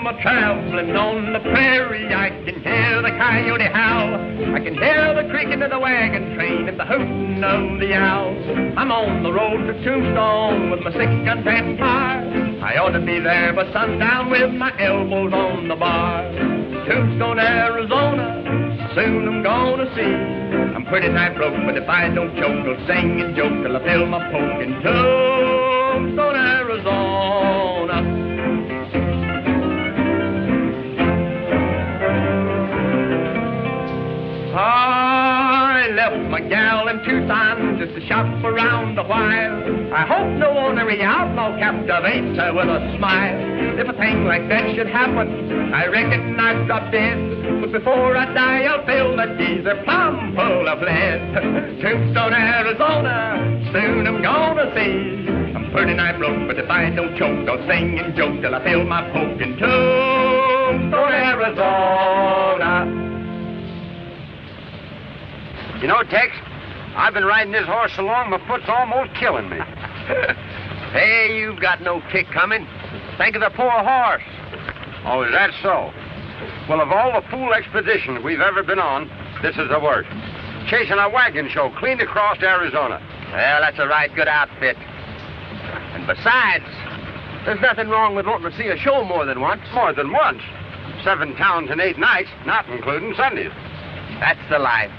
I'm traveling on the prairie, I can hear the coyote howl. I can hear the creaking of the wagon train and the hooting of the owl. I'm on the road to Tombstone with my 6-gun pan fire. I ought to be there by sundown with my elbows on the bar. Tombstone, Arizona, soon I'm gonna see. I'm pretty nigh broke, but if I don't choke, I'll sing and joke till I fill my poke in Tombstone, Arizona. I left my gal in Tucson just to shop around a while. I hope no ornery outlaw captivates her with a smile. If a thing like that should happen, I reckon I'd drop dead. But before I die, I'll fill that geezer plumb full of lead. Tombstone, Arizona, soon I'm gonna see. I'm pretty nigh broke, but if I don't choke, I'll sing and joke till I fill my poke in Tombstone, Arizona. You know, Tex, I've been riding this horse so long, my foot's almost killing me. Hey, you've got no kick coming. Think of the poor horse. Oh, is that so? Well, of all the fool expeditions we've ever been on, this is the worst. Chasing a wagon show clean across Arizona. Well, that's a right good outfit. And besides, there's nothing wrong with wanting to see a show more than once. More than once. 7 towns and 8 nights, not including Sundays. That's the life.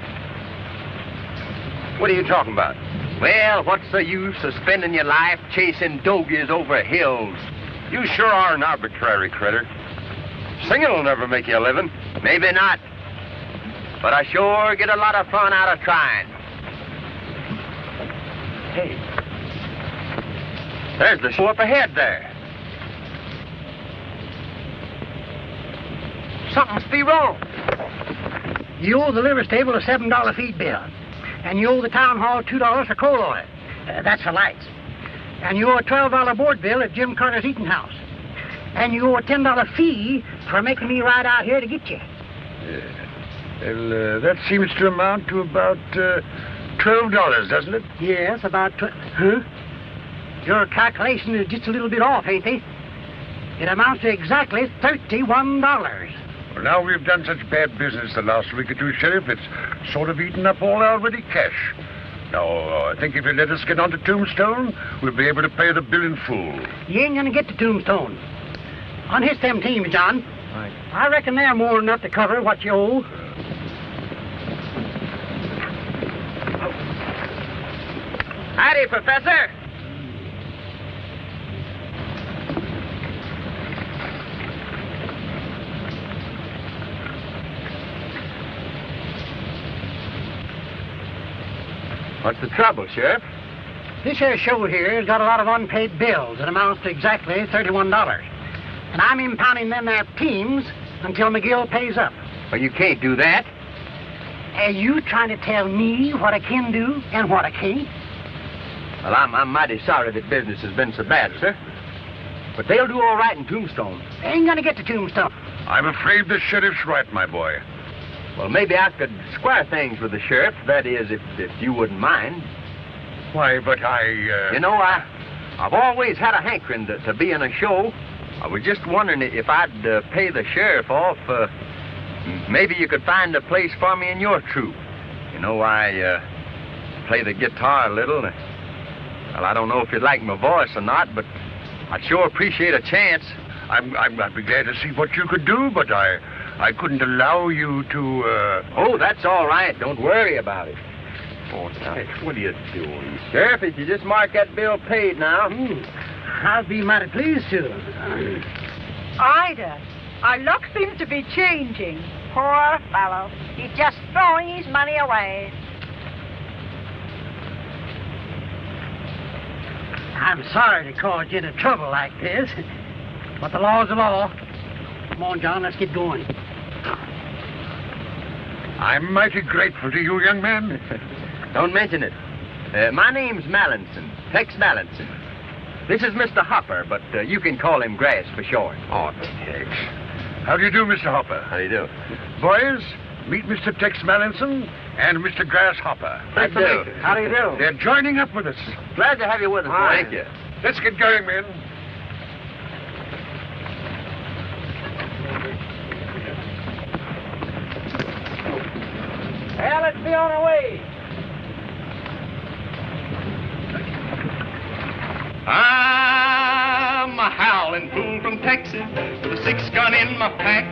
What are you talking about? Well, what's the use of spending your life chasing dogies over hills? You sure are an arbitrary critter. Singing will never make you a living. Maybe not. But I sure get a lot of fun out of trying. Hey. There's the show up ahead there. Something must be wrong. You owe the liver stable a $7 feed bill. And you owe the town hall $2 for coal oil. That's the lights. And you owe a $12 board bill at Jim Carter's eating house. And you owe a $10 fee for making me ride out here to get you. Well, that seems to amount to about $12, doesn't it? Yes, about Huh? Your calculation is just a little bit off, ain't they? It amounts to exactly $31. Well, now we've done such bad business the last week or two, Sheriff, it's sort of eaten up all our ready cash. Now, I think if you let us get on to Tombstone, we'll be able to pay the bill in full. You ain't gonna get to Tombstone. Unhitch them teams, John. Right. I reckon they're more than enough to cover what you owe. Howdy, Professor. What's the trouble, Sheriff? This here show here has got a lot of unpaid bills that amounts to exactly $31. And I'm impounding them there teams until McGill pays up. Well, you can't do that. Are you trying to tell me what I can do and what I can't? Well, I'm mighty sorry that business has been so bad, sir. But they'll do all right in Tombstone. They ain't gonna get to Tombstone. I'm afraid the Sheriff's right, my boy. Well, maybe I could square things with the sheriff. That is, if you wouldn't mind. Why, but You know, I've always had a hankering to be in a show. I was just wondering if I'd pay the sheriff off. Maybe you could find a place for me in your troupe. You know, I play the guitar a little. Well, I don't know if you'd like my voice or not, but I'd sure appreciate a chance. I'd be glad to see what you could do, but I couldn't allow you to, Oh, that's all right. Don't worry about it. Oh, now, what are you doing? Sheriff, if you just mark that bill paid now. I'll be mighty pleased to. Ida, our luck seems to be changing. Poor fellow. He's just throwing his money away. I'm sorry to cause you into trouble like this, but the law's the law. Come on, John, let's get going. I'm mighty grateful to you, young man. Don't mention it. My name's Mallinson, Tex Mallinson. This is Mr. Hopper, but you can call him Grass for short. Oh, Tex. How do you do, Mr. Hopper? How do you do? Boys, meet Mr. Tex Mallinson and Mr. Grasshopper. How do you do? How do you do? They're joining up with us. Glad to have you with us, boy. Thank you. Let's get going, men. be on our way. I'm a howling fool from Texas with a 6-gun in my pack.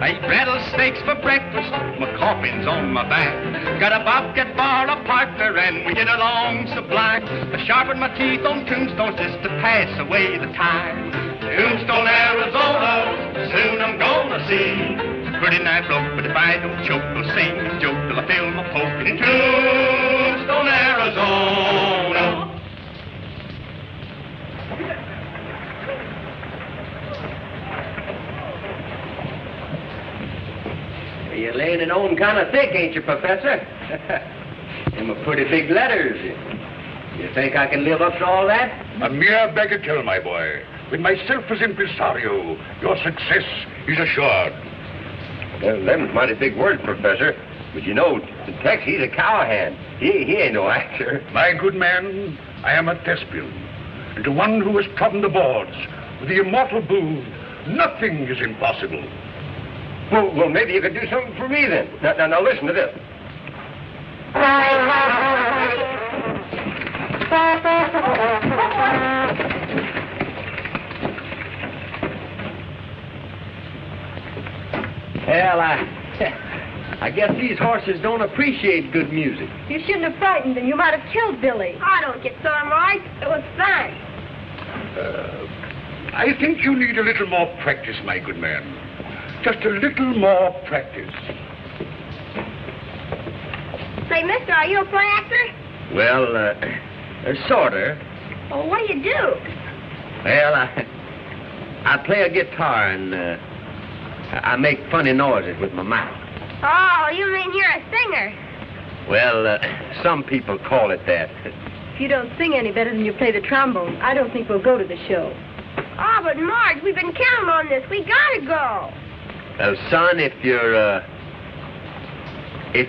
I eat rattlesnakes for breakfast, my coffin's on my back. Got a bobcat bar, a partner, and we get along sublime. I sharpen my teeth on tombstones just to pass away the time. Tombstone, Arizona, soon I'm gonna see. Pretty nice bloke, but if I don't choke, I'll sing and joke till I feel my poke in Tombstone, Arizona. You're laying it on kind of thick, ain't you, Professor? Them are pretty big letters. You think I can live up to all that? A mere bagatelle, my boy. With myself as impresario, your success is assured. Well, them's mighty big words, Professor. But you know, Tex, he's a cowhand. He ain't no actor. My good man, I am a thespian. And to one who has trodden the boards with the immortal Boone, nothing is impossible. Well, maybe you could do something for me then. Now listen to this. Well, I guess these horses don't appreciate good music. You shouldn't have frightened them. You might have killed Billy. I don't get sore, Marge. It was fun. I think you need a little more practice, my good man. Just a little more practice. Say, mister, are you a play actor? Well, sorta. Oh, what do you do? Well, I play a guitar and I make funny noises with my mouth. Oh, you mean you're a singer? Well, some people call it that. If you don't sing any better than you play the trombone, I don't think we'll go to the show. Oh, but Marge, we've been counting on this. We gotta go. Well, son, if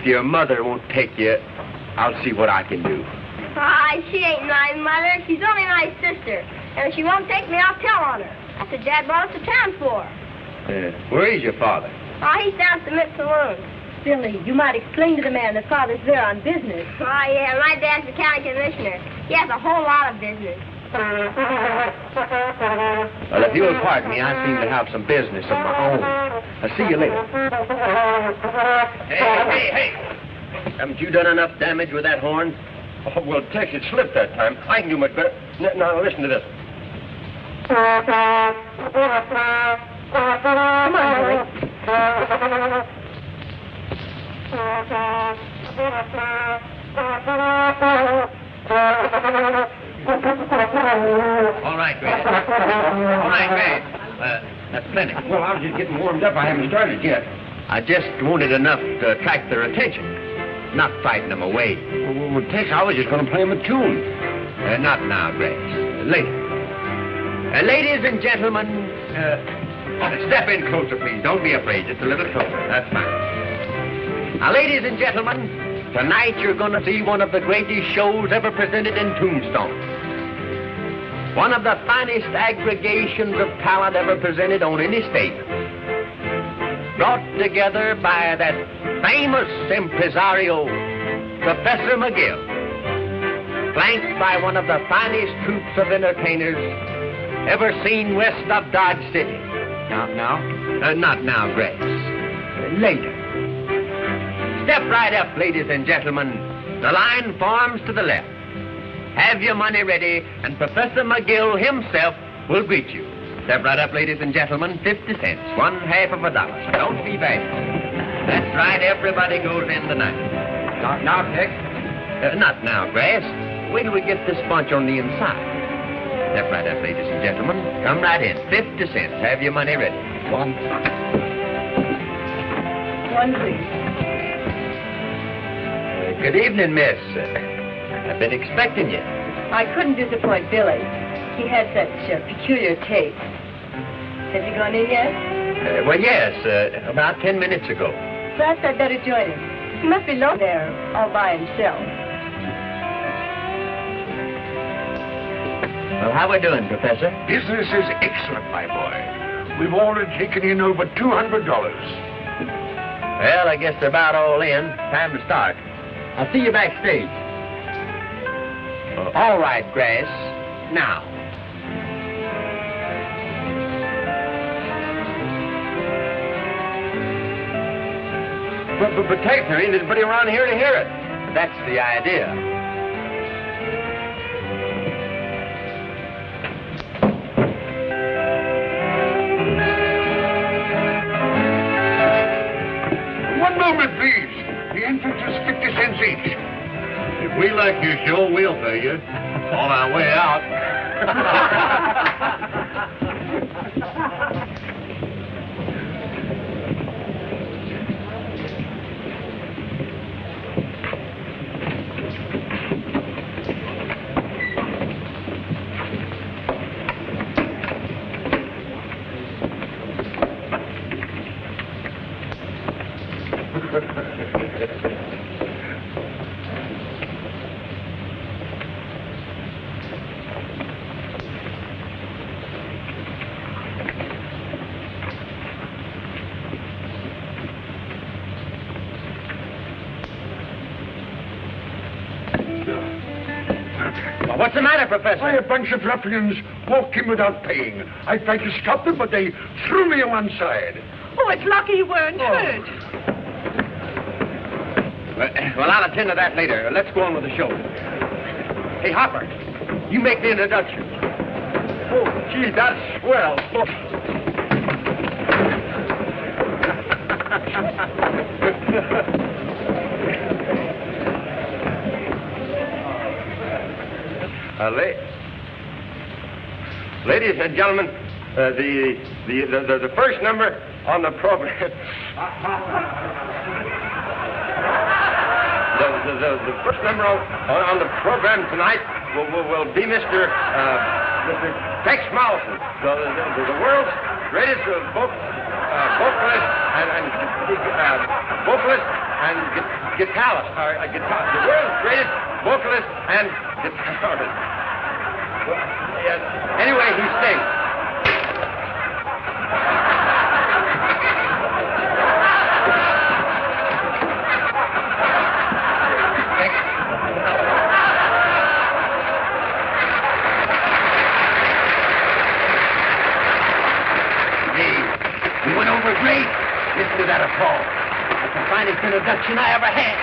your mother won't take you, I'll see what I can do. She ain't my mother. She's only my sister. And if she won't take me, I'll tell on her. That's what Dad brought us to town for. Where is your father? He's down at the Mint Saloon. Billy, you might explain to the man that Father's there on business. Yeah, my dad's the county commissioner. He has a whole lot of business. Well, if you'll pardon me, I seem to have some business of my own. I'll see you later. Hey! Haven't you done enough damage with that horn? Oh, well, Tex, it slipped that time. I can do much better. Now, listen to this. Come on, Billy. All right, Grant. That's plenty. Well, I was just getting warmed up. I haven't started yet. I just wanted enough to attract their attention, not frighten them away. Well, Tex, I was just going to play them a tune. Not now, Grace. Later. Ladies and gentlemen, step in closer, please. Don't be afraid. Just a little closer. That's fine. Now, ladies and gentlemen, tonight you're going to see one of the greatest shows ever presented in Tombstone. One of the finest aggregations of talent ever presented on any stage. Brought together by that famous impresario, Professor McGill. Flanked by one of the finest troops of entertainers ever seen west of Dodge City. Not now, Grace. Later. Step right up, ladies and gentlemen. The line forms to the left. Have your money ready, and Professor McGill himself will greet you. Step right up, ladies and gentlemen. 50 cents, $1/2 of a dollar. Don't be bashful. That's right, everybody goes in tonight. Not now, Tex. Not now, Grace. Wait till we get this bunch on the inside. Step right up, ladies and gentlemen. Come right in. 50 cents. Have your money ready. One, please. Good evening, miss. I've been expecting you. I couldn't disappoint Billy. He has such peculiar taste. Has he gone in yet? Well, yes, about 10 minutes ago. Perhaps I'd better join him. He must be low there all by himself. Well, how we doing, Professor? Business is excellent, my boy. We've already taken in over $200. Well, I guess they're about all in. Time to start. I'll see you backstage. All right, Grass. Now. But Tex, there ain't anybody around here to hear it. That's the idea. One moment, please. The entrance is 50 cents each. If we like your show, we'll pay you. On our way out. What's the matter, Professor? Why, a bunch of ruffians walked in without paying. I tried to stop them, but they threw me on one side. Oh, it's lucky you weren't hurt. Well, I'll attend to that later. Let's go on with the show. Hey, Hopper, you make the introduction. Oh, gee, that's swell. Ladies and gentlemen, the first number on the program. The first number on the program tonight will be Mr. Tex Ritter, the world's greatest vocalist and guitarist. The world's greatest vocalist and guitarist. Anyway, he sings. You went over great. Listen to that applause. That's the finest introduction I ever had.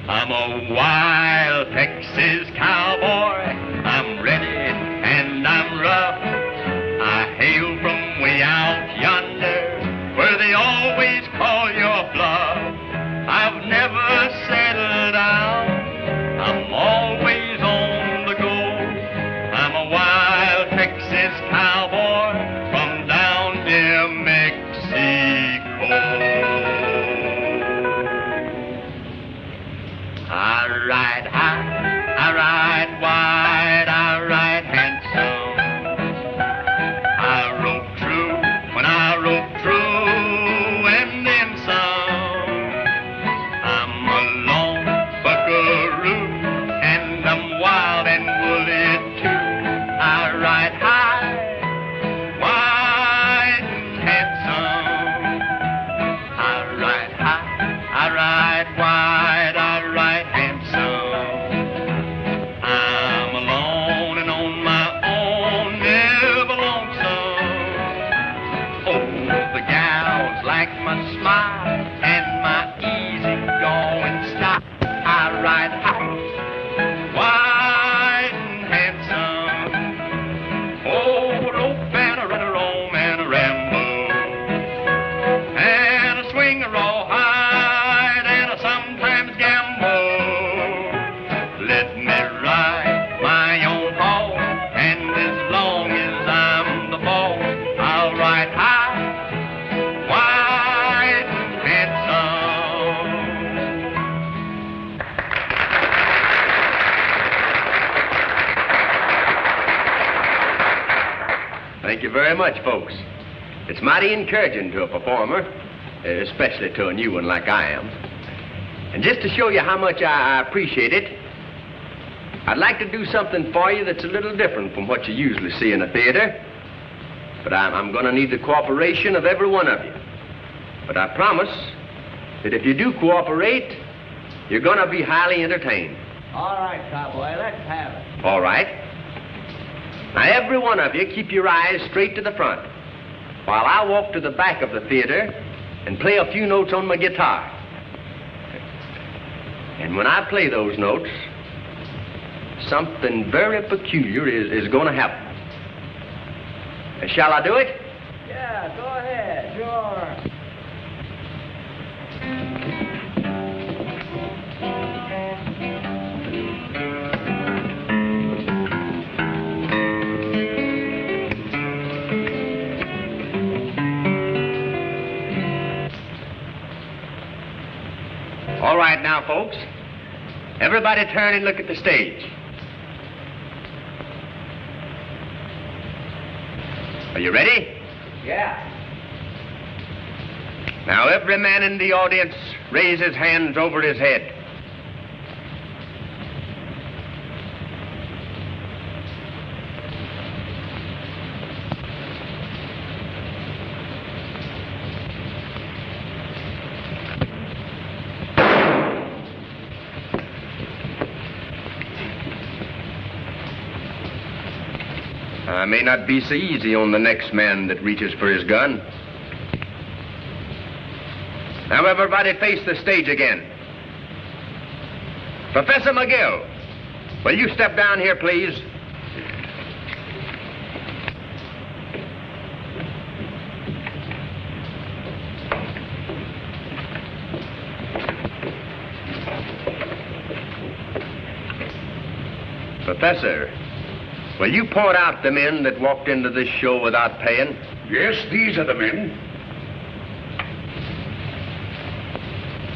I'm a wild Texas cowboy. I'm ready and I'm rough. I hail from way out yonder, where they always call your bluff. I've never settled down. I'm always on the go. I'm a wild Texas cowboy from down near Mexico. I ride high, I ride wide, I ride handsome. I rope true when I rope true, and then some. I'm a lone buckaroo, and I'm wild and woolly too. I ride high, wide and handsome. I ride high, I ride wide, I ride handsome. I'm alone and on my own, never lonesome. Oh, the gals like my smile and my easy-going style. I ride high, wide and handsome. Oh, rope and a run a roam and a ramble, and a swing a rawhide, and a sometimes gamble. Let me ride my own horse, and as long as I'm the boss, I'll ride high, wide and handsome. Thank you very much, folks. It's mighty encouraging to a performer, especially to a new one like I am. And just to show you how much I appreciate it, I'd like to do something for you that's a little different from what you usually see in a theater. But I'm going to need the cooperation of every one of you. But I promise that if you do cooperate, you're going to be highly entertained. All right, cowboy, let's have it. All right. Now, every one of you, keep your eyes straight to the front while I walk to the back of the theater and play a few notes on my guitar. And when I play those notes, something very peculiar is going to happen. Shall I do it? Yeah, go ahead. Sure. All right now, folks. Everybody turn and look at the stage. Are you ready? Yeah. Now, every man in the audience raise his hands over his head. I may not be so easy on the next man that reaches for his gun. Now, everybody face the stage again. Professor McGill, will you step down here, please? Professor, will you point out the men that walked into this show without paying? Yes, these are the men.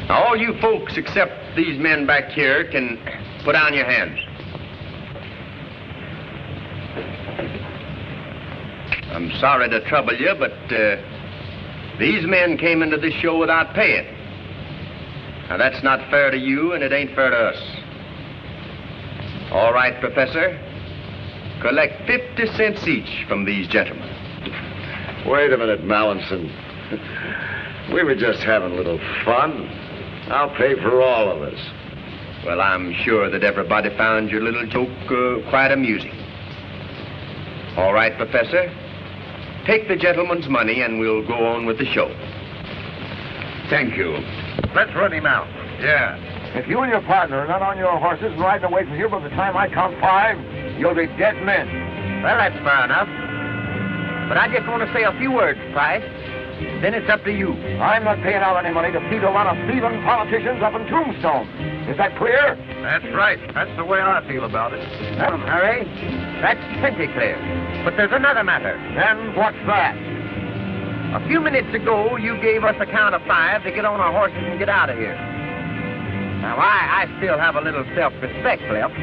Now, all you folks except these men back here can put down your hands. I'm sorry to trouble you, but these men came into this show without paying. Now, that's not fair to you, and it ain't fair to us. All right, Professor. Collect 50 cents each from these gentlemen. Wait a minute, Mallinson. We were just having a little fun. I'll pay for all of us. Well, I'm sure that everybody found your little joke quite amusing. All right, Professor. Take the gentleman's money and we'll go on with the show. Thank you. Let's run him out. Yeah. If you and your partner are not on your horses and riding away from here by the time I count 5, you'll be dead men. Well, that's fair enough. But I just want to say a few words, Price. Then it's up to you. I'm not paying out any money to feed a lot of thieving politicians up in Tombstone. Is that clear? That's right. That's the way I feel about it. Harry, that's plenty clear. But there's another matter. And what's that? A few minutes ago, you gave us a count of 5 to get on our horses and get out of here. Now, I still have a little self-respect left,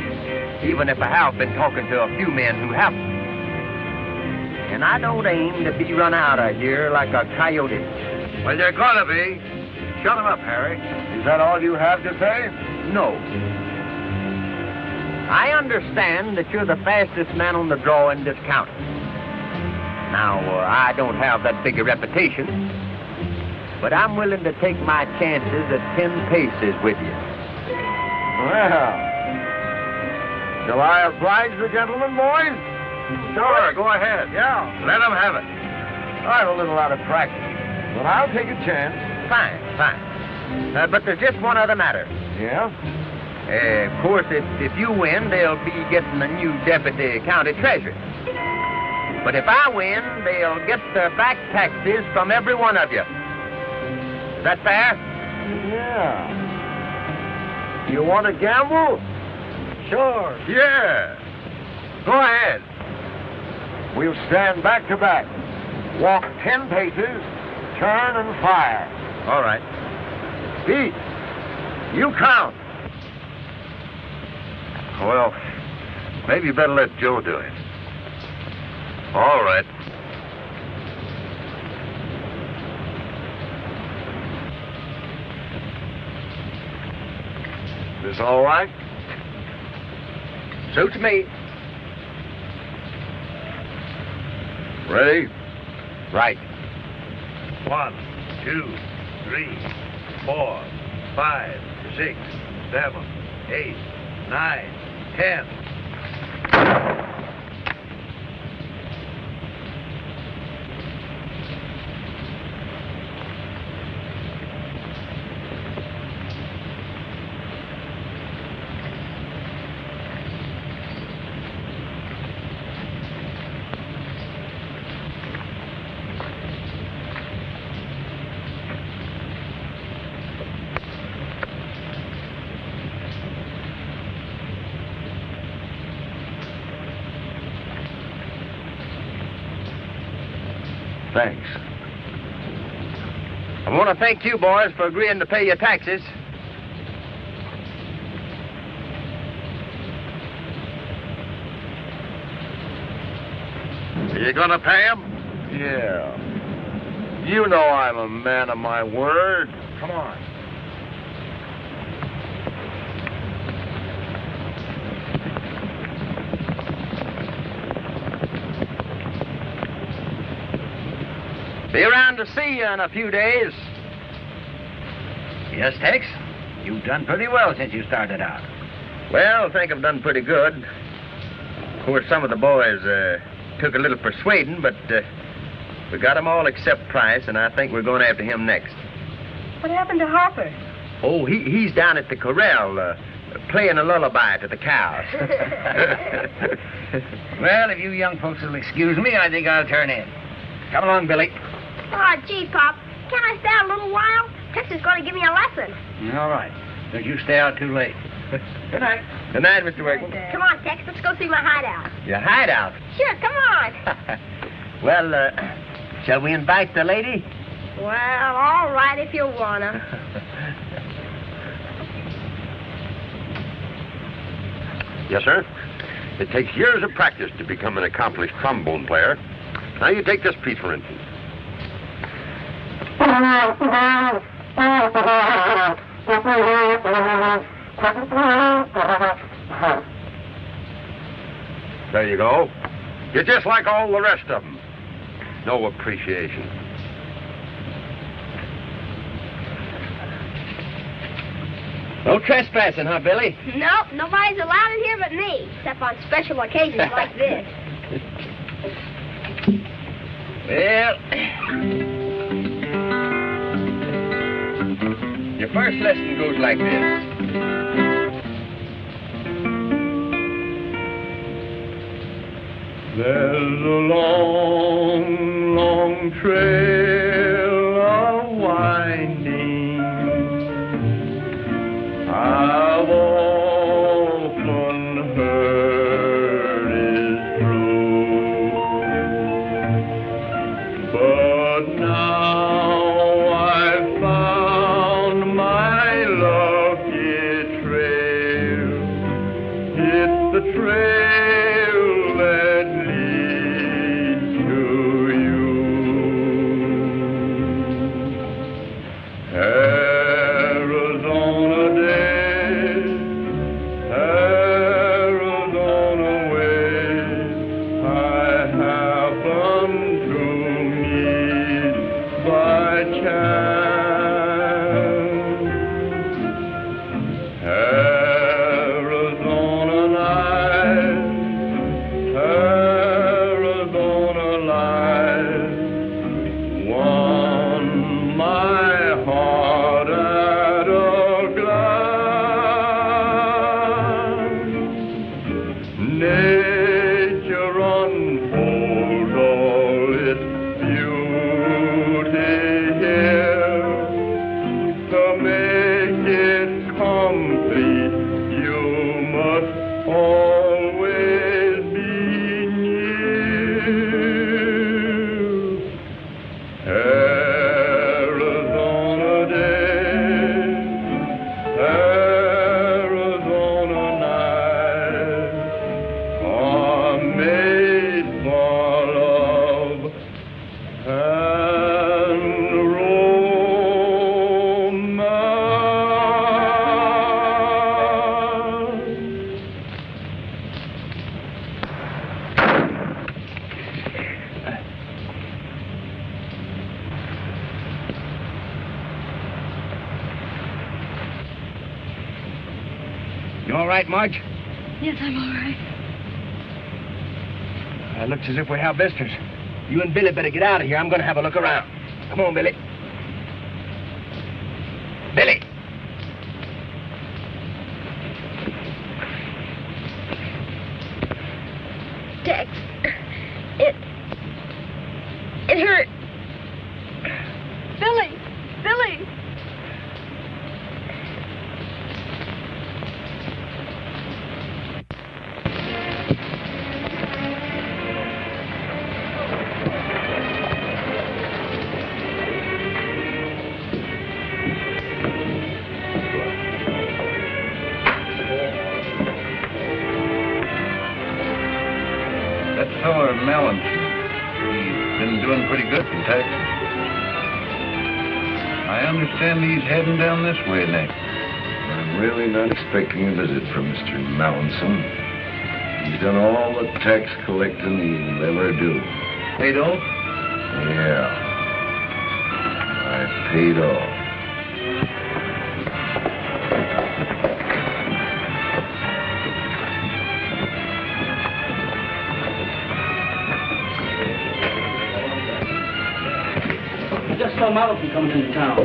even if I have been talking to a few men who haven't. And I don't aim to be run out of here like a coyote. Well, you're gonna be. Shut him up, Harry. Is that all you have to say? No. I understand that you're the fastest man on the draw in this county. Now, I don't have that big a reputation, but I'm willing to take my chances at 10 paces with you. Well, shall I oblige the gentleman, boys? Sure, go ahead. Yeah. Let him have it. I'm a little out of practice, but I'll take a chance. Fine. But there's just one other matter. Yeah? Of course, if you win, they'll be getting a new deputy county treasurer. But if I win, they'll get the back taxes from every one of you. Is that fair? Yeah. You want to gamble? Sure. Yeah. Go ahead. We'll stand back to back. Walk 10 paces, turn and fire. All right. Pete, you count. Well, maybe you better let Joe do it. All right. This all right? Suits me. Ready? Right. 1, 2, 3, 4, 5, 6, 7, 8, 9, 10. Thanks. I want to thank you boys for agreeing to pay your taxes. Are you gonna pay him? Yeah. You know I'm a man of my word. Come on. Be around to see you in a few days. Yes, Tex. You've done pretty well since you started out. Well, I think I've done pretty good. Of course, some of the boys took a little persuading, but we got them all except Price, and I think we're going after him next. What happened to Harper? Oh, he's down at the corral playing a lullaby to the cows. Well, if you young folks will excuse me, I think I'll turn in. Come along, Billy. Oh, gee, Pop. Can't I stay out a little while? Tex is going to give me a lesson. All right. Don't you stay out too late. Good night. Good night, Mr. Wakeman. Come on, Tex. Let's go see my hideout. Your hideout? Sure, come on. Well, shall we invite the lady? Well, all right if you wanna. Yes, sir. It takes years of practice to become an accomplished trombone player. Now you take this piece, for instance. There you go. You're just like all the rest of them. No appreciation. No trespassing, huh, Billy? Nope, nobody's allowed in here but me, except on special occasions like this. Well, your first lesson goes like this. There's a long, long trail of winding. I've often heard is true, but now I've found my lucky trail. It's the trail that leads to you. Arizona days, Arizona ways, I happened to meet by chance. Arizona nights, You all right, Marge? Yes, I'm all right. It looks as if we have visitors. You and Billy better get out of here. I'm going to have a look around. Come on, Billy. Billy! Tex, it hurt. Billy! Billy! Melon. He's been doing pretty good in Texas. I understand he's heading down this way next. I'm really not expecting a visit from Mr. Mallinson. He's done all the tax collecting he'll ever do. Paid off? Yeah. I paid off. Just saw Mallinson coming into town.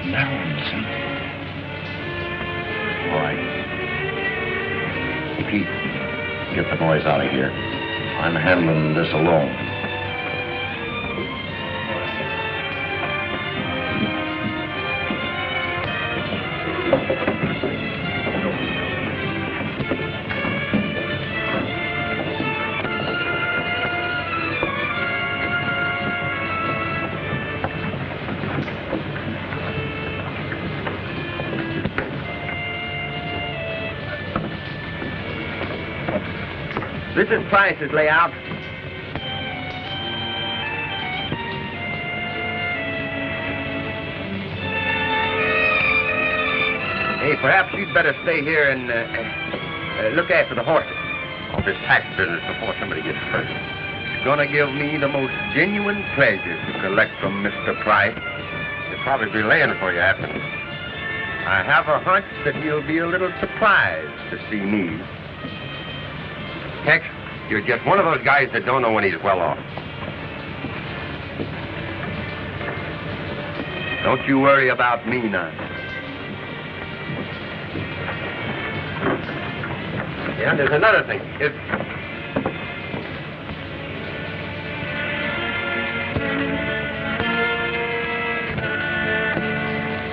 Mallinson? All right. Pete, get the boys out of here. I'm handling this alone. This is Price's layout. Hey, perhaps you'd better stay here and look after the horses. All this tax business before somebody gets hurt. It's gonna give me the most genuine pleasure to collect from Mr. Price. He'll probably be laying for you after. I have a hunch that he'll be a little surprised to see me. Tex, you're just one of those guys that don't know when he's well off. Don't you worry about me now. Yeah, there's another thing.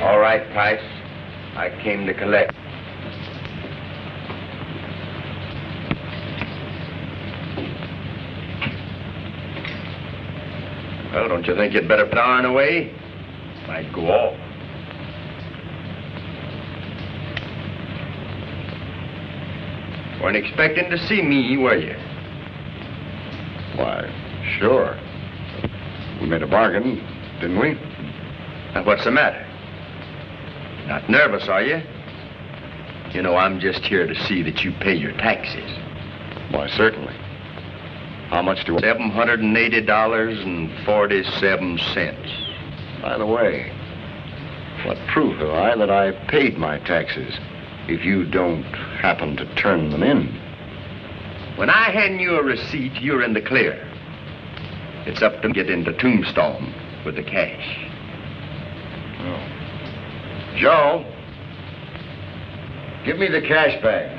All right, Price. I came to collect. Well, don't you think you'd better darn away? Might go off. Weren't expecting to see me, were you? Why, sure. We made a bargain, didn't we? Now, what's the matter? Not nervous, are you? You know, I'm just here to see that you pay your taxes. Why, certainly. How much do I... $780.47. By the way, what proof have I that I paid my taxes if you don't happen to turn them in? When I hand you a receipt, you're in the clear. It's up to get into Tombstone with the cash. Oh. Joe, give me the cash bag.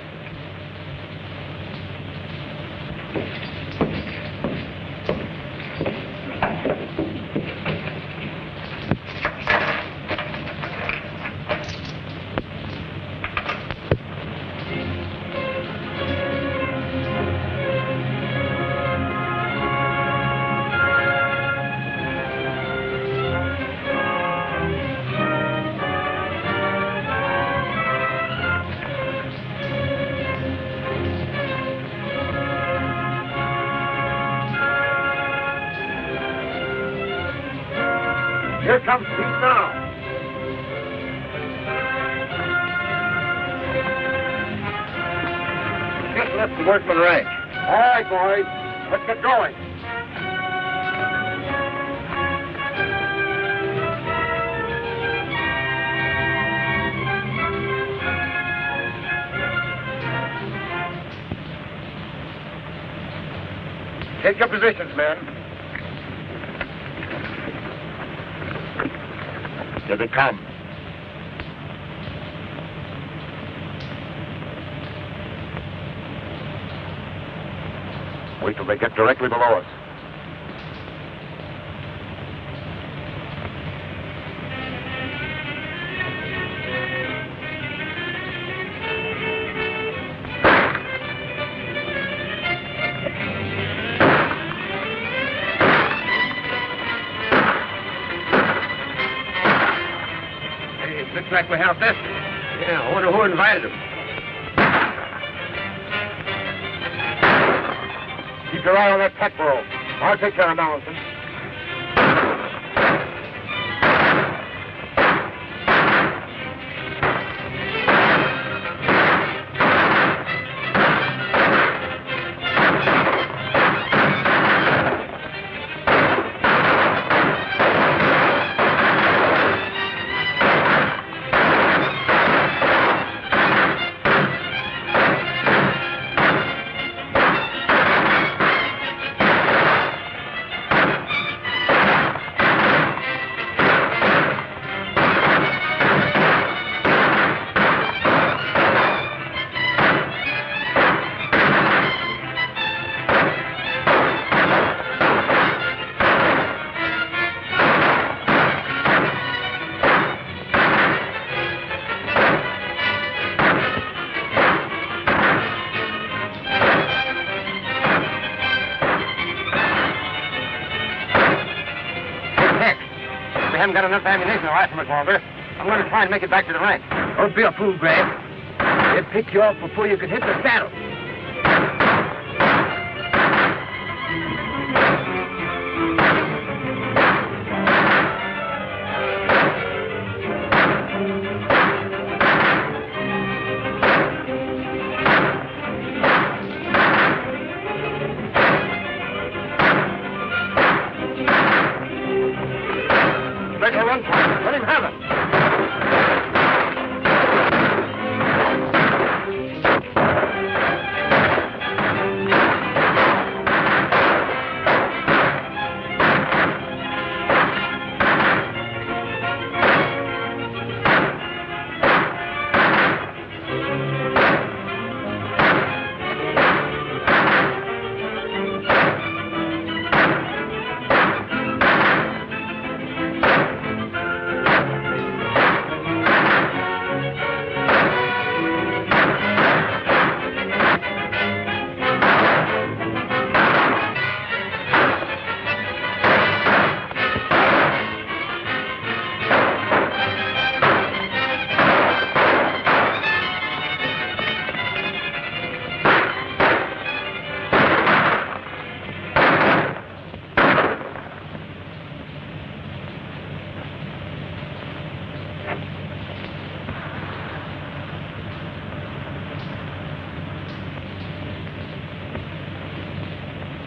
Here comes Pete now. Just left the workman ranch. All right, boys. Let's get going. Take your positions, men. Here they come. Wait till they get directly below us. Looks like we have this. Yeah, I wonder who invited them. Keep your eye on that pack roll. I'll take care of Mallinson. Haven't got enough ammunition to last much longer. I'm going to try and make it back to the rank. Don't be a fool, Greg. They'll pick you off before you can hit the saddle. Let him have it.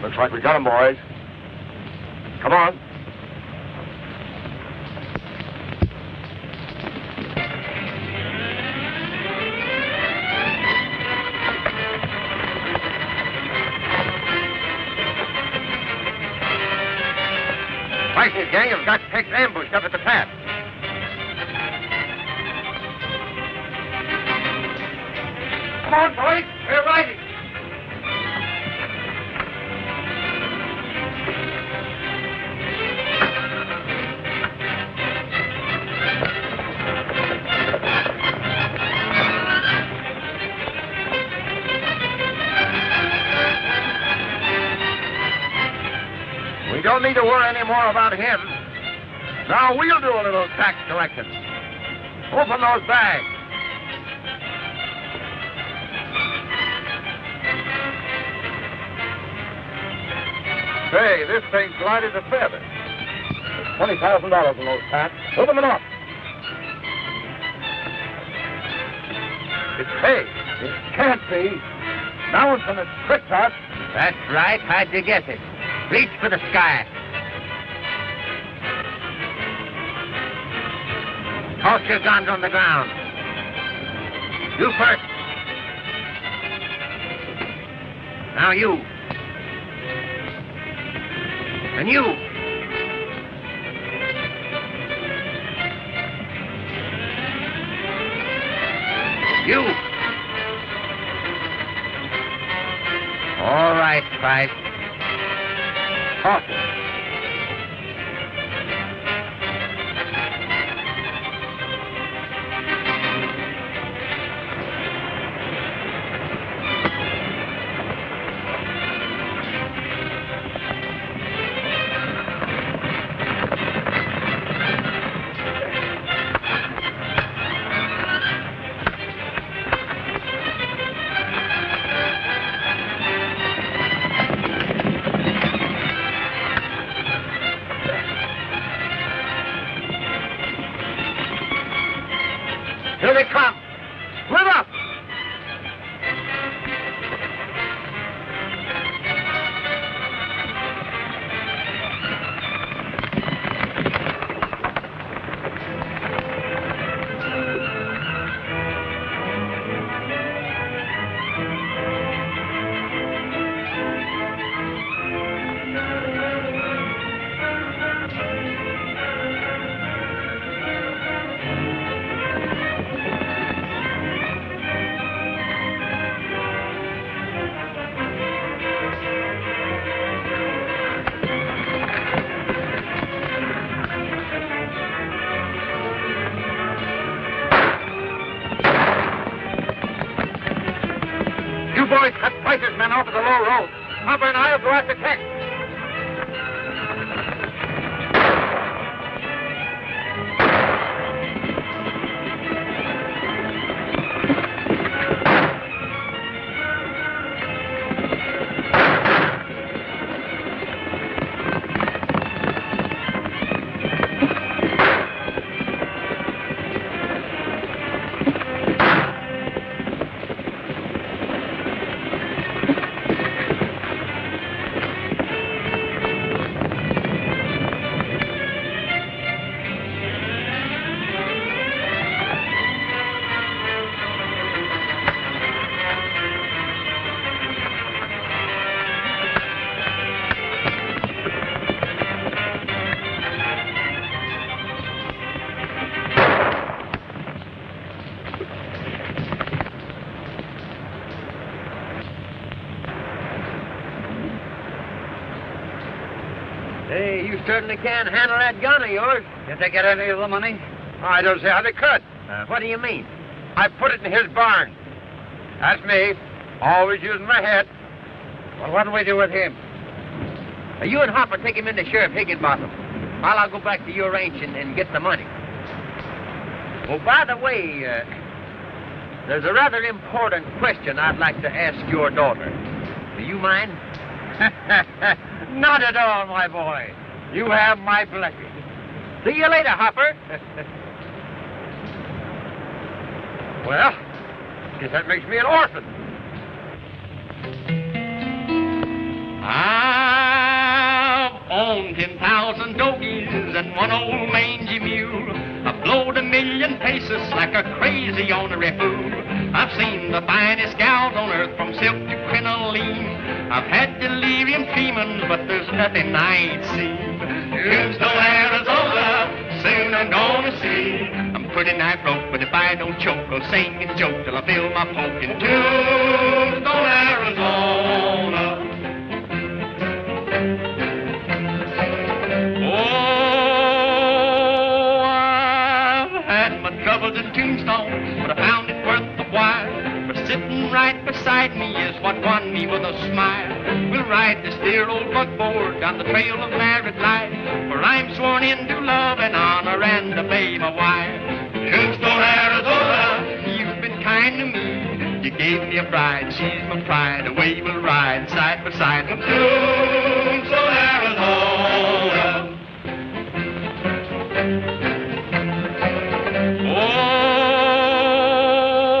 Looks like we got him, boys. Come on. Price's gang have got Tex ambushed up at the pass. Come on, boys. We're riding. We don't need to worry any more about him. Now we'll do a little tax collection. Open those bags. Say, this thing's light as a feather. There's $20,000 in those packs. Open them up. It can't be. Mallinson has tricked us. That's right. How'd you guess it? Reach for the sky. Toss your guns on the ground. You first. Now you. And you. You. All right, Price. Toss it. Here they come. Split up. You boys cut Price's men off of the Lowe road. Hopper and I will go after Tex. Hey, you certainly can handle that gun of yours. Did they get any of the money? I don't see how they could. What do you mean? I put it in his barn. That's me. Always using my head. Well, what'll we do with him? You and Hopper take him into Sheriff Higginbotham, while I'll go back to your ranch and get the money. Oh, by the way, there's a rather important question I'd like to ask your daughter. Do you mind? Not at all, my boy. You have my blessing. See you later, Hopper. Well, guess that makes me an orphan. I've owned 10,000 dogies and one old mangy mule. I've blowed 1,000,000 pesos like a crazy ornery fool. I've seen the finest gals on earth from silk to crinoline. I've had delirium tremens, but there's nothing I ain't seen. Tombstone, Arizona, soon I'm gonna see. I'm pretty nigh broke, but if I don't choke, I'll sing and joke till I feel my poke in Tombstone, Arizona. Oh, I've had my troubles in Tombstone, but I found it worth the while. For sitting right beside me is what won me with a smile. We'll ride this dear old buckboard down the trail of married life, for I'm sworn into love and honor and obey my wife. Tombstone, Arizona, you've been kind to me. You gave me a bride, she's my pride. Away we'll ride side by side from Tombstone, Arizona. Oh,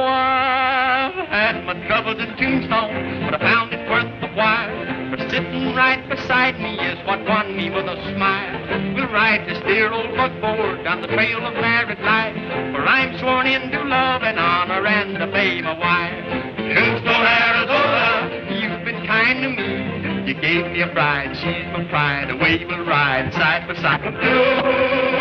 I've had my troubles in Tombstone, but I found it worth the while. For sitting right beside me is what won me with a smile. We'll ride this dear old buckboard down the trail of married life, for I'm sworn into love and honor and obey my wife. Tombstone, Arizona, you've been kind to me. You gave me a bride, she's my pride, away we'll ride side by side.